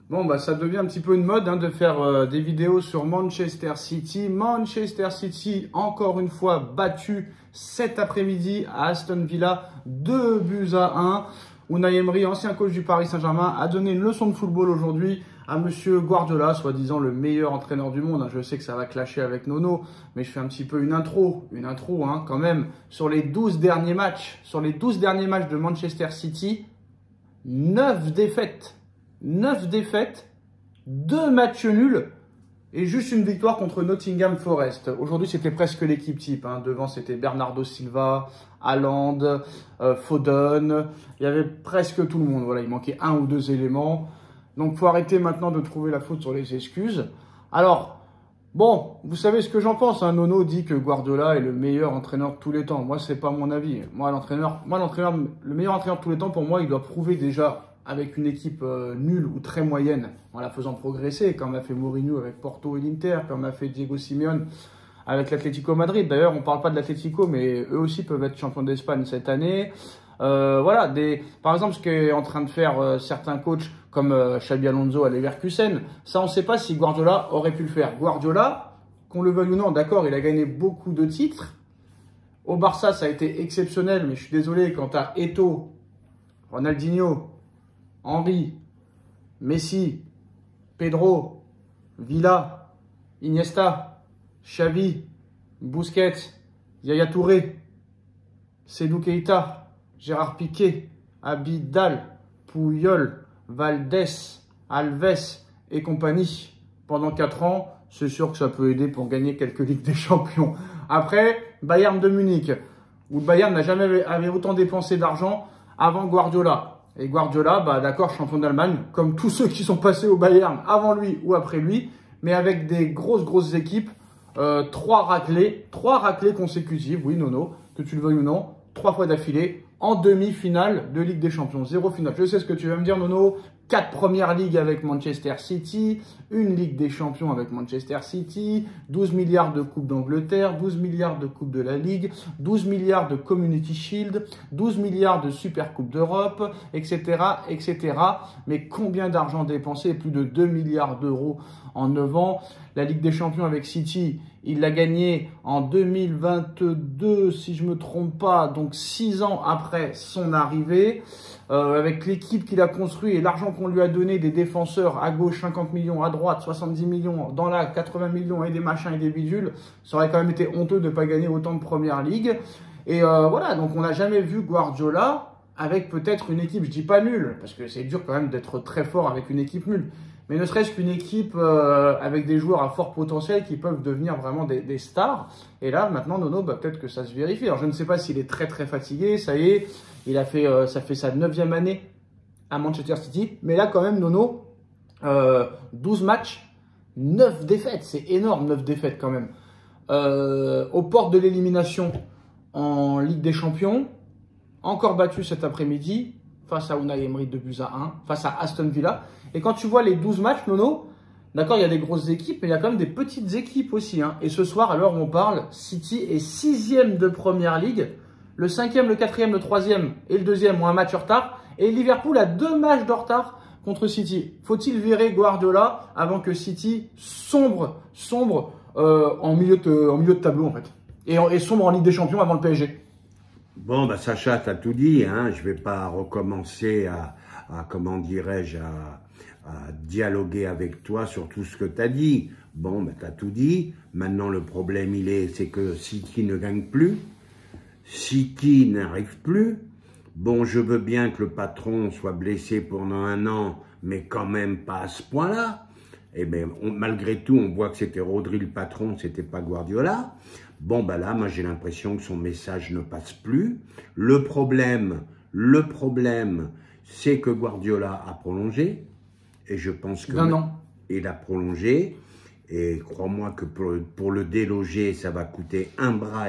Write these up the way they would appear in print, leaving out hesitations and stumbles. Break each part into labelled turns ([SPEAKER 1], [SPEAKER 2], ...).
[SPEAKER 1] Bon, bah, ça devient un petit peu une mode de faire des vidéos sur Manchester City. Manchester City, encore une fois, battu cet après-midi à Aston Villa, 2-1. Unai Emery, ancien coach du Paris Saint-Germain, a donné une leçon de football aujourd'hui à Monsieur Guardiola, soi-disant le meilleur entraîneur du monde. Je sais que ça va clasher avec Nono, mais je fais un petit peu une intro quand même, sur les 12 derniers matchs. Sur les 12 derniers matchs de Manchester City, 9 défaites. 9 défaites, 2 matchs nuls et juste une victoire contre Nottingham Forest. Aujourd'hui, c'était presque l'équipe type. Devant, c'était Bernardo Silva, Haaland, Foden. Il y avait presque tout le monde. Voilà, il manquait un ou deux éléments. Donc, il faut arrêter maintenant de trouver la faute sur les excuses. Alors, bon, vous savez ce que j'en pense. Nono dit que Guardiola est le meilleur entraîneur de tous les temps. Moi, c'est pas mon avis. Moi, le meilleur entraîneur de tous les temps, pour moi, il doit prouver déjà avec une équipe nulle ou très moyenne, en la faisant progresser, comme a fait Mourinho avec Porto et l'Inter, comme a fait Diego Simeone avec l'Atlético Madrid. D'ailleurs, on ne parle pas de l'Atlético, mais eux aussi peuvent être champions d'Espagne cette année. Voilà, par exemple, ce qu'est en train de faire certains coachs comme Xabi Alonso à Leverkusen, ça, on ne sait pas si Guardiola aurait pu le faire. Guardiola, qu'on le veuille ou non, d'accord, il a gagné beaucoup de titres. Au Barça, ça a été exceptionnel, mais je suis désolé, quand tu as Eto'o, Ronaldinho, Henry, Messi, Pedro, Villa, Iniesta, Xavi, Busquets, Yaya Touré, Sédou Keita, Gérard Piqué, Abidal, Puyol, Valdés, Alves et compagnie. Pendant 4 ans, c'est sûr que ça peut aider pour gagner quelques Ligues des Champions. Après, Bayern de Munich, où le Bayern n'a jamais avait autant dépensé d'argent avant Guardiola. Et Guardiola, d'accord, champion d'Allemagne, comme tous ceux qui sont passés au Bayern avant lui ou après lui, mais avec des grosses équipes, 3 raclées consécutives, oui, Nono, que tu le veuilles ou non, 3 fois d'affilée, en demi-finale de Ligue des Champions, 0 finale. Je sais ce que tu vas me dire, Nono, 4 premières ligues avec Manchester City, une Ligue des Champions avec Manchester City, 12 milliards de Coupes d'Angleterre, 12 milliards de Coupes de la Ligue, 12 milliards de Community Shield, 12 milliards de Super Coupe d'Europe, etc., etc. Mais combien d'argent dépensé? Plus de 2 milliards d'euros en 9 ans. La Ligue des Champions avec City, il l'a gagné en 2022, si je ne me trompe pas, donc 6 ans après son arrivée. Avec l'équipe qu'il a construite et l'argent qu'on lui a donné, des défenseurs à gauche 50 millions, à droite 70 millions, dans la 80 millions et des machins et des bidules, ça aurait quand même été honteux de ne pas gagner autant de première ligue. Et voilà, donc on n'a jamais vu Guardiola avec peut-être une équipe, je dis pas nulle, parce que c'est dur quand même d'être très fort avec une équipe nulle, mais ne serait-ce qu'une équipe avec des joueurs à fort potentiel qui peuvent devenir vraiment des stars. Et là, maintenant, Nono, peut-être que ça se vérifie. Alors, je ne sais pas s'il est très fatigué, ça y est, ça fait sa 9e année à Manchester City. Mais là, quand même, Nono, 12 matchs, 9 défaites. C'est énorme, 9 défaites quand même. Aux portes de l'élimination en Ligue des Champions, encore battu cet après-midi face à Unai Emery 2-1, face à Aston Villa. Et quand tu vois les 12 matchs, Nono, d'accord, il y a des grosses équipes, mais il y a quand même des petites équipes aussi. Et ce soir, à l'heure où on parle, City est 6e de Première Ligue. Le 5e, le 4e, le 3e et le 2e ont un match en retard. Et Liverpool a 2 matchs de retard contre City. Faut-il virer Guardiola avant que City sombre en milieu de tableau, en fait, et sombre en Ligue des Champions avant le PSG?
[SPEAKER 2] Bon, Sacha, t'as tout dit, je vais pas recommencer à comment dirais-je, à dialoguer avec toi sur tout ce que t'as dit. Bon, t'as tout dit. Maintenant, le problème, c'est que City ne gagne plus. City n'arrive plus. Bon, je veux bien que le patron soit blessé pendant 1 an, mais quand même pas à ce point-là. Et malgré tout, on voit que c'était Rodri le patron, c'était pas Guardiola. Bon, là, moi, j'ai l'impression que son message ne passe plus. Le problème, c'est que Guardiola a prolongé. Et je pense que il a prolongé. Et crois-moi que pour le déloger, ça va coûter 1,5 bras.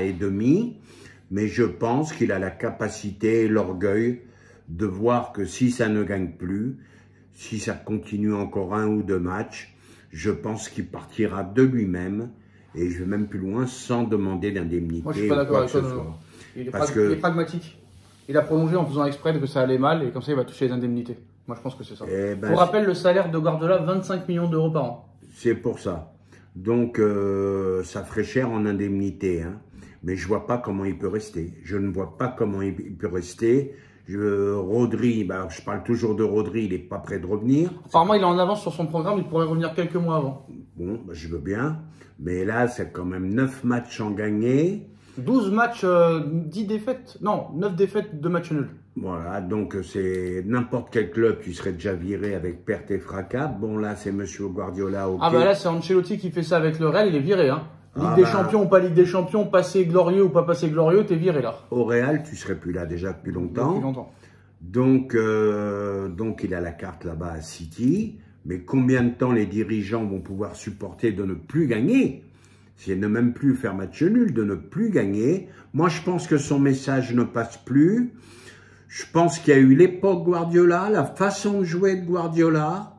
[SPEAKER 2] Mais je pense qu'il a la capacité et l'orgueil de voir que si ça ne gagne plus, si ça continue encore 1 ou 2 matchs, je pense qu'il partira de lui-même, et je vais même plus loin, sans demander d'indemnité.
[SPEAKER 1] Moi, je suis pas d'accord avec toi. Il est pragmatique. Il a prolongé en faisant exprès que ça allait mal, et comme ça, il va toucher les indemnités. Moi, je pense que c'est ça.
[SPEAKER 2] Ben,
[SPEAKER 1] Pour rappel, le salaire de Guardiola, 25 millions d'euros par an.
[SPEAKER 2] C'est pour ça. Donc, ça ferait cher en indemnité. Hein. Mais je vois pas comment il peut rester. Je ne vois pas comment il peut rester. Rodri, ben, je parle toujours de Rodri, il n'est pas prêt de revenir.
[SPEAKER 1] Apparemment, il est en avance sur son programme, il pourrait revenir quelques mois avant.
[SPEAKER 2] Bon, ben, je veux bien. Mais là, c'est quand même 9 matchs en gagné.
[SPEAKER 1] 12 matchs, 10 défaites. Non, 9 défaites, 2 matchs nuls.
[SPEAKER 2] Voilà, donc c'est n'importe quel club, tu serais déjà viré avec perte et fracas. Bon, là, c'est Monsieur Guardiola. Okay.
[SPEAKER 1] Ah bah là, c'est Ancelotti qui fait ça avec le Real, il est viré. Hein. Ligue des
[SPEAKER 2] bah,
[SPEAKER 1] Champions ou pas Ligue des Champions, passé glorieux ou pas passé glorieux, t'es viré là.
[SPEAKER 2] Au Real, tu serais plus là déjà depuis longtemps.
[SPEAKER 1] Depuis longtemps.
[SPEAKER 2] Donc il a la carte là-bas à City. Mais combien de temps les dirigeants vont pouvoir supporter de ne plus gagner? C'est ne même plus faire match nul, de ne plus gagner. Moi, je pense que son message ne passe plus. Je pense qu'il y a eu l'époque Guardiola, la façon de jouer de Guardiola.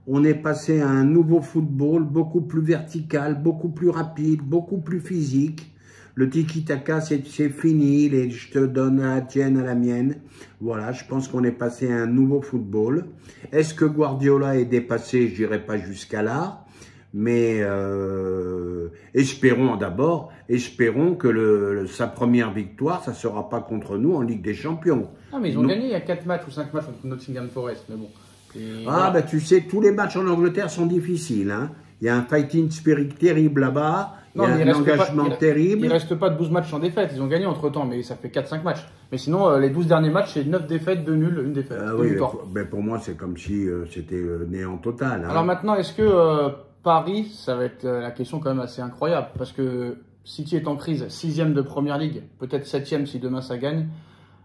[SPEAKER 2] On est passé à un nouveau football, beaucoup plus vertical, beaucoup plus rapide, beaucoup plus physique. Le tiki-taka, c'est fini, je te donne la tienne à la mienne. Voilà, je pense qu'on est passé à un nouveau football. Est-ce que Guardiola est dépassé? Je dirais pas jusqu'à là. Mais espérons que sa première victoire, ça ne sera pas contre nous en Ligue des Champions.
[SPEAKER 1] Ah, mais ils ont gagné il y a 4 matchs ou 5 matchs contre Nottingham Forest, mais bon.
[SPEAKER 2] Bah tu sais, tous les matchs en Angleterre sont difficiles. Hein. Il y a un fighting spirit terrible là-bas, il y a un engagement terrible.
[SPEAKER 1] Il ne reste pas 12 matchs sans défaite, ils ont gagné entre-temps, mais ça fait 4-5 matchs. Mais sinon, les 12 derniers matchs, c'est 9 défaites, 2 nuls, 1 défaite.
[SPEAKER 2] Oui, mais pour moi, c'est comme si c'était néant total. Hein.
[SPEAKER 1] Alors maintenant, est-ce que Paris, ça va être la question quand même assez incroyable, parce que City est en crise, 6e de Première Ligue, peut-être 7e si demain ça gagne.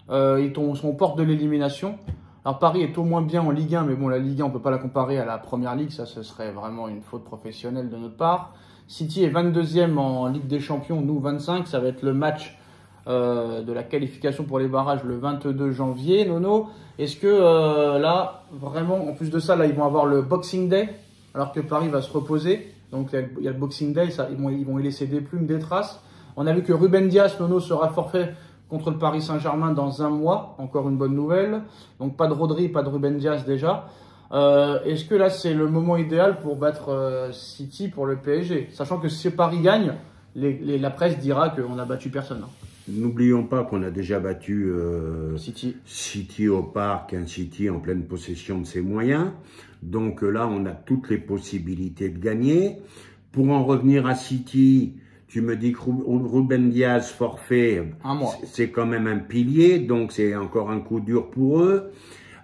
[SPEAKER 1] Ils sont aux portes de l'élimination. Alors Paris est au moins bien en Ligue 1, mais bon, la Ligue 1, on ne peut pas la comparer à la Première Ligue, ça ce serait vraiment une faute professionnelle de notre part. City est 22e en Ligue des Champions, nous 25, ça va être le match de la qualification pour les barrages le 22 janvier. Nono, est-ce que là, vraiment, en plus de ça, là, ils vont avoir le Boxing Day, alors que Paris va se reposer. Donc il y a le Boxing Day, ça, ils vont y laisser des plumes, des traces. On a vu que Ruben Dias, Nono, sera forfait contre le Paris Saint-Germain dans un mois, encore une bonne nouvelle. Donc pas de Rodri, pas de Ruben Dias déjà. Est-ce que là c'est le moment idéal pour battre City pour le PSG? Sachant que si Paris gagne, la presse dira qu'on n'a battu personne. Hein.
[SPEAKER 2] N'oublions pas qu'on a déjà battu
[SPEAKER 1] City
[SPEAKER 2] au parc, un City en pleine possession de ses moyens. Donc là, on a toutes les possibilités de gagner. Pour en revenir à City, tu me dis que Ruben Dias forfait, c'est quand même un pilier, donc c'est encore un coup dur pour eux.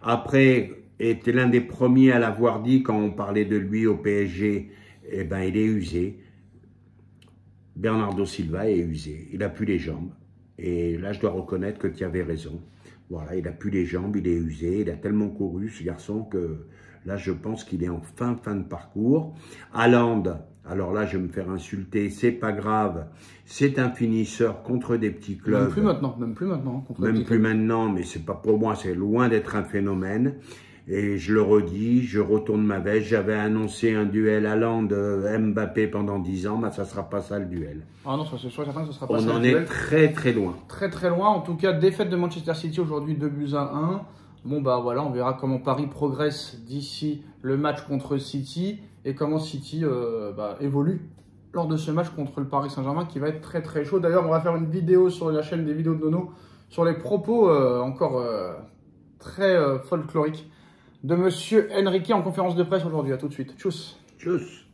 [SPEAKER 2] Après, était l'un des premiers à l'avoir dit quand on parlait de lui au PSG, eh ben il est usé. Bernardo Silva est usé, il n'a plus les jambes. Et là, je dois reconnaître que tu avais raison. Voilà, il n'a plus les jambes, il est usé, il a tellement couru, ce garçon, que là, je pense qu'il est en fin de parcours. Haaland, alors là, je vais me faire insulter, c'est pas grave, c'est un finisseur contre des petits clubs.
[SPEAKER 1] Même plus maintenant.
[SPEAKER 2] Même plus maintenant, mais c'est pas pour moi, c'est loin d'être un phénomène. Et je le redis, je retourne ma veste. J'avais annoncé un duel Haaland-Mbappé pendant 10 ans, mais ça ne sera pas ça le duel.
[SPEAKER 1] Ah non, c'est sûr et certain que ce sera pas ça.
[SPEAKER 2] On en est très loin.
[SPEAKER 1] Très loin. En tout cas, défaite de Manchester City aujourd'hui, 2-1. Bon bah voilà, on verra comment Paris progresse d'ici le match contre City et comment City évolue lors de ce match contre le Paris Saint-Germain qui va être très chaud. D'ailleurs, on va faire une vidéo sur la chaîne des vidéos de Nono sur les propos très folkloriques de Monsieur Enrique en conférence de presse aujourd'hui. À tout de suite. Tchuss.
[SPEAKER 2] Tchuss.